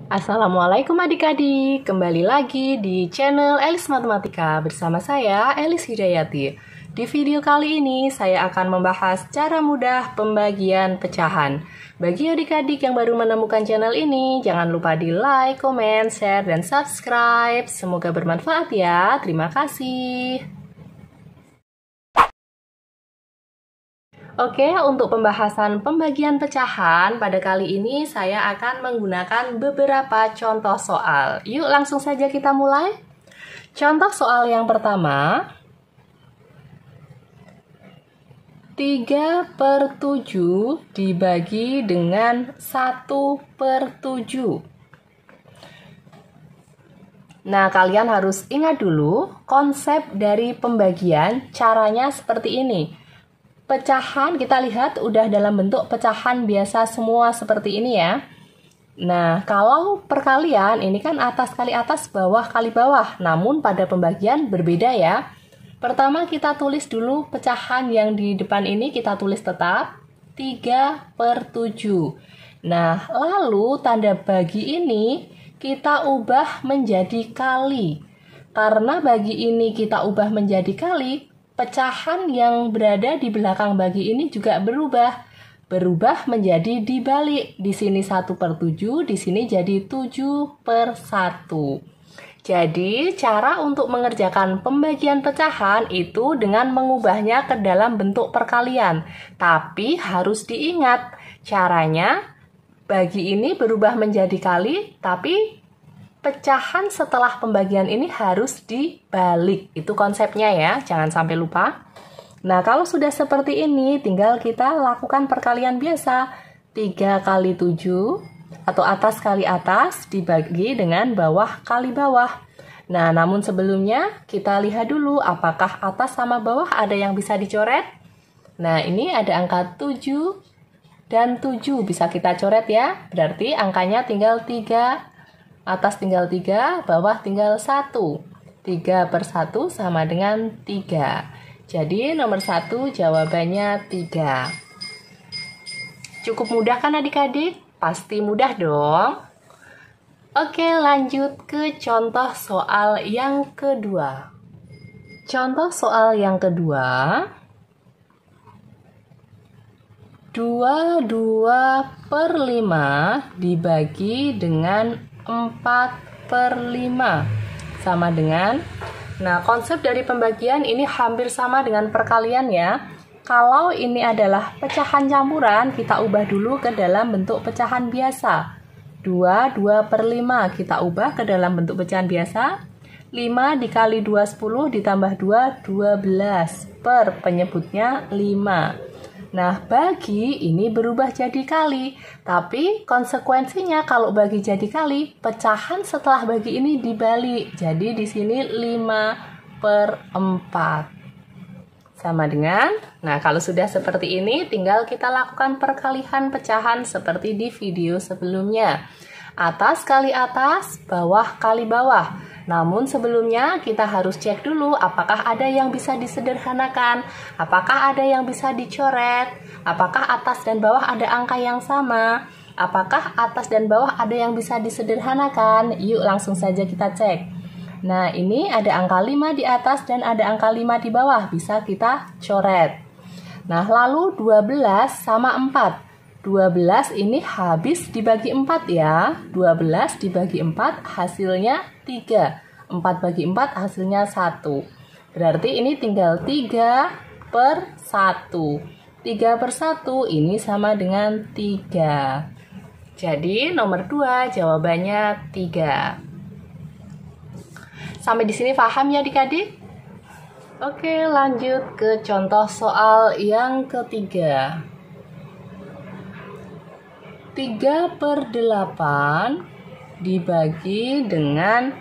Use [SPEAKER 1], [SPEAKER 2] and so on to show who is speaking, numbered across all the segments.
[SPEAKER 1] Assalamualaikum adik-adik, kembali lagi di channel Elis Matematika bersama saya Elis Hidayati. Di video kali ini saya akan membahas cara mudah pembagian pecahan. Bagi adik-adik yang baru menemukan channel ini, jangan lupa di like, comment, share, dan subscribe. Semoga bermanfaat ya, terima kasih. Oke, untuk pembahasan pembagian pecahan, pada kali ini saya akan menggunakan beberapa contoh soal. Yuk langsung saja kita mulai. Contoh soal yang pertama, 3/7 dibagi dengan 1/7. Nah, kalian harus ingat dulu konsep dari pembagian, caranya seperti ini. Pecahan kita lihat udah dalam bentuk pecahan biasa semua seperti ini ya. Nah, kalau perkalian ini kan atas kali atas, bawah kali bawah. Namun pada pembagian berbeda ya. Pertama kita tulis dulu pecahan yang di depan ini, kita tulis tetap 3/7. Nah, lalu tanda bagi ini kita ubah menjadi kali. Karena bagi ini kita ubah menjadi kali, pecahan yang berada di belakang bagi ini juga berubah menjadi dibalik. Di sini 1/7, di sini jadi 7/1. Jadi, cara untuk mengerjakan pembagian pecahan itu dengan mengubahnya ke dalam bentuk perkalian. Tapi harus diingat, caranya bagi ini berubah menjadi kali, tapi pecahan setelah pembagian ini harus dibalik. Itu konsepnya ya, jangan sampai lupa. Nah, kalau sudah seperti ini, tinggal kita lakukan perkalian biasa. 3 kali 7, atau atas kali atas, dibagi dengan bawah kali bawah. Nah, namun sebelumnya, kita lihat dulu apakah atas sama bawah ada yang bisa dicoret. Nah, ini ada angka 7 dan 7, bisa kita coret ya. Berarti angkanya tinggal 3. Atas tinggal 3, bawah tinggal 1. 3/1 sama dengan 3. Jadi nomor 1 jawabannya 3. Cukup mudah kan adik-adik? Pasti mudah dong. Oke, lanjut ke contoh soal yang kedua. Contoh soal yang kedua, 22/5 dibagi dengan 4/5 sama dengan, nah konsep dari pembagian ini hampir sama dengan perkalian ya. Kalau ini adalah pecahan campuran, kita ubah dulu ke dalam bentuk pecahan biasa. 2/5 kita ubah ke dalam bentuk pecahan biasa. 5 dikali 2 10 ditambah 2 12 per penyebutnya 5. Nah, bagi ini berubah jadi kali, tapi konsekuensinya kalau bagi jadi kali, pecahan setelah bagi ini dibalik. Jadi di sini 5/4. Sama dengan, nah kalau sudah seperti ini, tinggal kita lakukan perkalian pecahan seperti di video sebelumnya. Atas kali atas, bawah kali bawah. Namun sebelumnya kita harus cek dulu apakah ada yang bisa disederhanakan, apakah ada yang bisa dicoret, apakah atas dan bawah ada angka yang sama, apakah atas dan bawah ada yang bisa disederhanakan. Yuk langsung saja kita cek. Nah, ini ada angka 5 di atas dan ada angka 5 di bawah, bisa kita coret. Nah, lalu 12 sama 4. 12 ini habis dibagi 4 ya. 12 dibagi 4 hasilnya 3. 4 bagi 4 hasilnya 1. Berarti ini tinggal 3/1. 3/1 ini sama dengan 3. Jadi nomor 2 jawabannya 3. Sampai di sini paham ya adik-adik? Oke, lanjut ke contoh soal yang ketiga. 3/8 dibagi dengan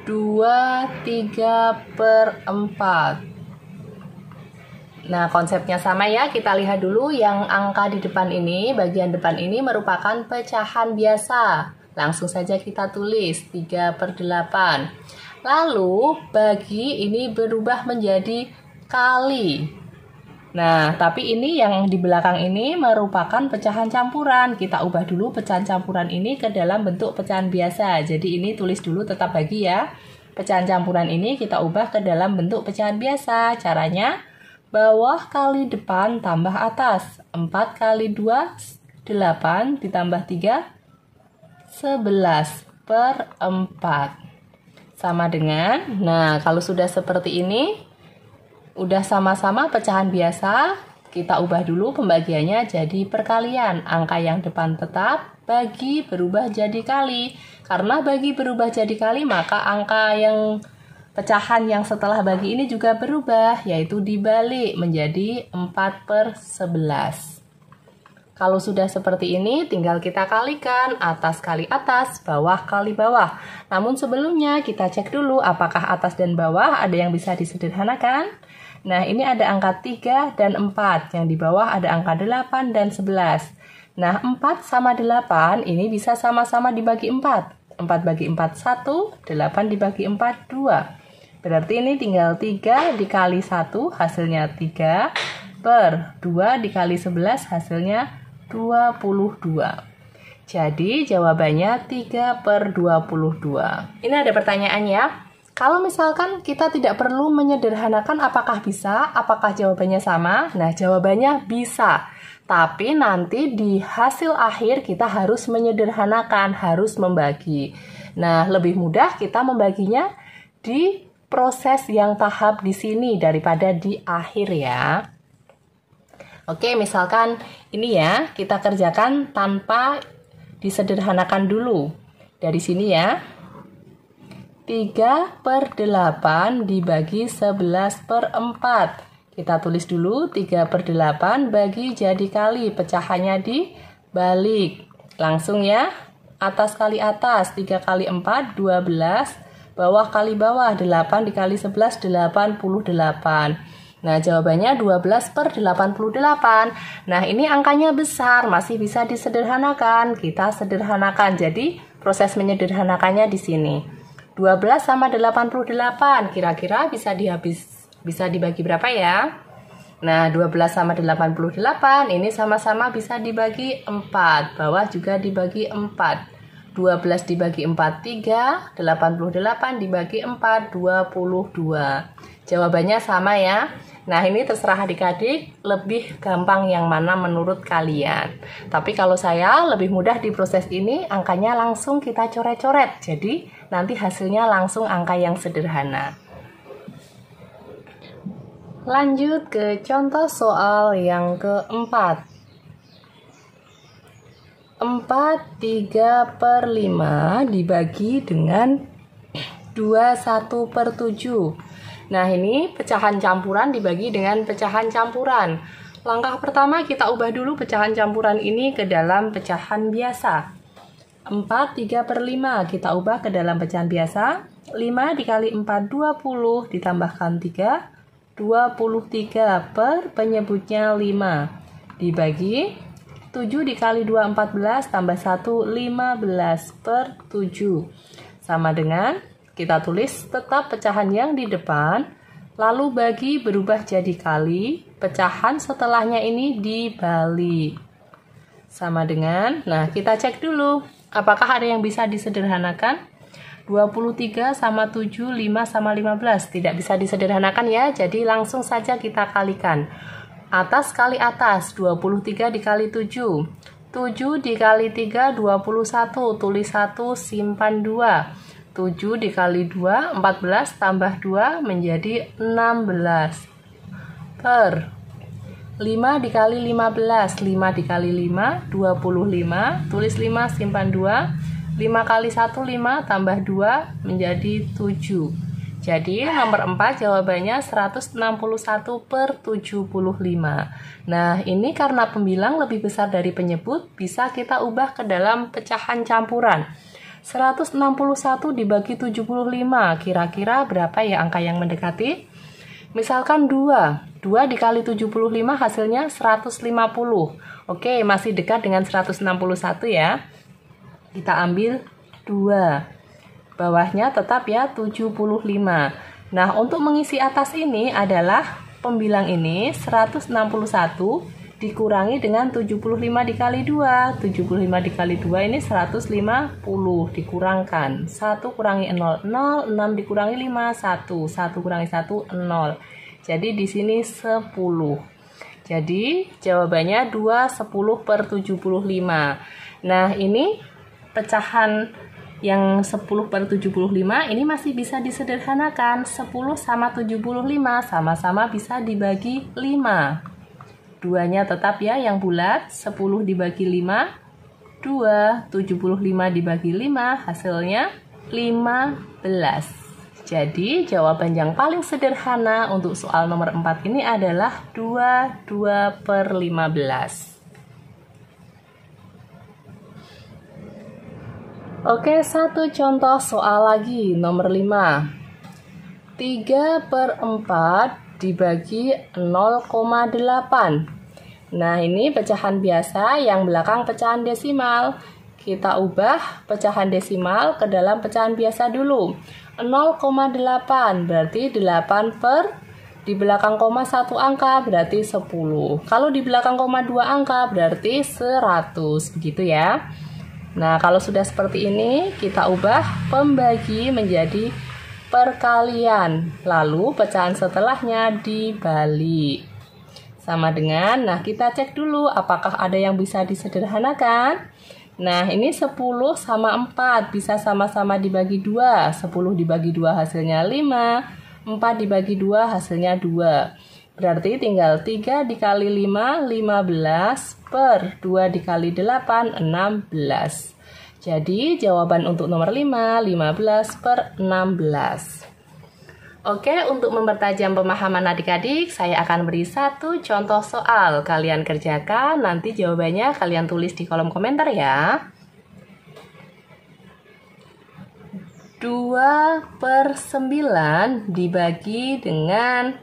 [SPEAKER 1] 2/3/4. Nah, konsepnya sama ya. Kita lihat dulu yang angka di depan ini, bagian depan ini merupakan pecahan biasa. Langsung saja kita tulis 3/8. Lalu, bagi ini berubah menjadi kali. Nah, tapi ini yang di belakang ini merupakan pecahan campuran. Kita ubah dulu pecahan campuran ini ke dalam bentuk pecahan biasa. Jadi ini tulis dulu tetap bagi ya. Pecahan campuran ini kita ubah ke dalam bentuk pecahan biasa. Caranya bawah kali depan tambah atas. 4 kali 2, 8 ditambah 3, 11 per 4. Sama dengan, nah kalau sudah seperti ini, udah sama-sama pecahan biasa, kita ubah dulu pembagiannya jadi perkalian. Angka yang depan tetap, bagi berubah jadi kali. Karena bagi berubah jadi kali, maka angka yang pecahan yang setelah bagi ini juga berubah, yaitu dibalik menjadi 4/11. Kalau sudah seperti ini, tinggal kita kalikan atas kali atas, bawah kali bawah. Namun sebelumnya kita cek dulu apakah atas dan bawah ada yang bisa disederhanakan. Nah, ini ada angka 3 dan 4. Yang di bawah ada angka 8 dan 11. Nah, 4 sama 8 ini bisa sama-sama dibagi 4. 4 bagi 4, 1. 8 dibagi 4, 2. Berarti ini tinggal 3 dikali 1, hasilnya 3. Per 2 dikali 11, hasilnya 22. Jadi jawabannya 3/22. Ini ada pertanyaan ya. Kalau misalkan kita tidak perlu menyederhanakan, apakah bisa? Apakah jawabannya sama? Nah, jawabannya bisa. Tapi nanti di hasil akhir kita harus menyederhanakan, harus membagi. Nah, lebih mudah kita membaginya di proses yang tahap di sini daripada di akhir ya. Oke, misalkan ini ya, kita kerjakan tanpa disederhanakan dulu. Dari sini ya, 3/8 dibagi 11/4. Kita tulis dulu 3/8 bagi jadi kali, pecahannya dibalik. Langsung ya, atas kali atas, 3 kali 4, 12. Bawah kali bawah, 8 dikali 11, 88. Nah, jawabannya 12/88. Nah, ini angkanya besar, masih bisa disederhanakan. Kita sederhanakan. Jadi, proses menyederhanakannya di sini. 12 sama 88, kira-kira bisa dibagi berapa ya? Nah, 12 sama 88, ini sama-sama bisa dibagi 4. Bawah juga dibagi 4. 12 dibagi 4, 3. 88 dibagi 4, 22. Jawabannya sama ya. Nah, ini terserah adik-adik lebih gampang yang mana menurut kalian. Tapi kalau saya lebih mudah di proses ini, angkanya langsung kita coret-coret. Jadi, nanti hasilnya langsung angka yang sederhana. Lanjut ke contoh soal yang keempat. 3/5 dibagi dengan 1/7. Nah, ini pecahan campuran dibagi dengan pecahan campuran. Langkah pertama kita ubah dulu pecahan campuran ini ke dalam pecahan biasa. 3/5 kita ubah ke dalam pecahan biasa. 5 dikali 4, 20, ditambahkan 3, 23 per penyebutnya 5. Dibagi 7 dikali 2, 14, tambah 1, 15/7. Sama dengan, kita tulis tetap pecahan yang di depan, lalu bagi berubah jadi kali, pecahan setelahnya ini dibalik. Sama dengan, nah kita cek dulu, apakah ada yang bisa disederhanakan? 23 sama 7, 5 sama 15. Tidak bisa disederhanakan ya, jadi langsung saja kita kalikan. Atas kali atas, 23 dikali 7. 7 dikali 3, 21. Tulis 1, simpan 2. 7 dikali 2, 14, tambah 2 menjadi 16. Per 5 dikali 15, 5 dikali 5, 25. Tulis 5, simpan 2. 5 kali 1, 5, tambah 2 menjadi 7. Jadi nomor 4 jawabannya 161/75. Nah, ini karena pembilang lebih besar dari penyebut, bisa kita ubah ke dalam pecahan campuran. 161 dibagi 75, kira-kira berapa ya angka yang mendekati? Misalkan 2 dikali 75 hasilnya 150. Oke, masih dekat dengan 161 ya. Kita ambil 2. Bawahnya tetap ya 75. Nah, untuk mengisi atas ini adalah pembilang ini 161 dikurangi dengan 75 dikali 2. 75 dikali 2 ini 150 dikurangkan 1 kurangi 0, 0, 6 dikurangi 5, 1, 1 kurangi 1, 0. Jadi di sini 10. Jadi jawabannya 2 10 per 75. Nah, ini pecahan yang 10 per 75 ini masih bisa disederhanakan. 10 sama 75 sama-sama bisa dibagi 5. Duanya tetap ya yang bulat. 10 dibagi 5 2, 75 dibagi 5 hasilnya 15. Jadi jawaban yang paling sederhana untuk soal nomor 4 ini adalah 2 per 15. Oke, satu contoh soal lagi nomor 5. 3 per 4 dibagi 0,8. Nah, ini pecahan biasa yang belakang pecahan desimal. Kita ubah pecahan desimal ke dalam pecahan biasa dulu. 0,8 berarti 8 per di belakang koma 1 angka berarti 10. Kalau di belakang koma 2 angka berarti 100. Begitu ya. Nah, kalau sudah seperti ini, kita ubah pembagi menjadi perkalian. Lalu pecahan setelahnya dibalik. Sama dengan, nah kita cek dulu apakah ada yang bisa disederhanakan. Nah, ini 10 sama 4 bisa sama-sama dibagi 2. 10 dibagi 2 hasilnya 5. 4 dibagi 2 hasilnya 2. Berarti tinggal 3 dikali 5, 15 per 2 dikali 8, 16. Jadi jawaban untuk nomor 5, 15 per 16. Oke, untuk mempertajam pemahaman adik-adik, saya akan beri satu contoh soal. Kalian kerjakan, nanti jawabannya kalian tulis di kolom komentar ya. 2 per 9 dibagi dengan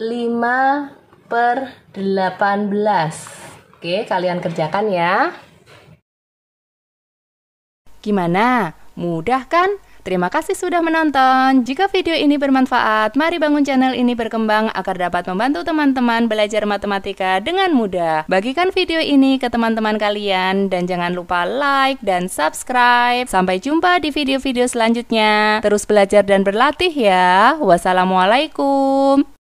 [SPEAKER 1] 5 per 18. Oke, kalian kerjakan ya.
[SPEAKER 2] Gimana? Mudah kan? Terima kasih sudah menonton. Jika video ini bermanfaat, mari bangun channel ini berkembang agar dapat membantu teman-teman belajar matematika dengan mudah. Bagikan video ini ke teman-teman kalian dan jangan lupa like dan subscribe. Sampai jumpa di video-video selanjutnya. Terus belajar dan berlatih ya. Wassalamualaikum.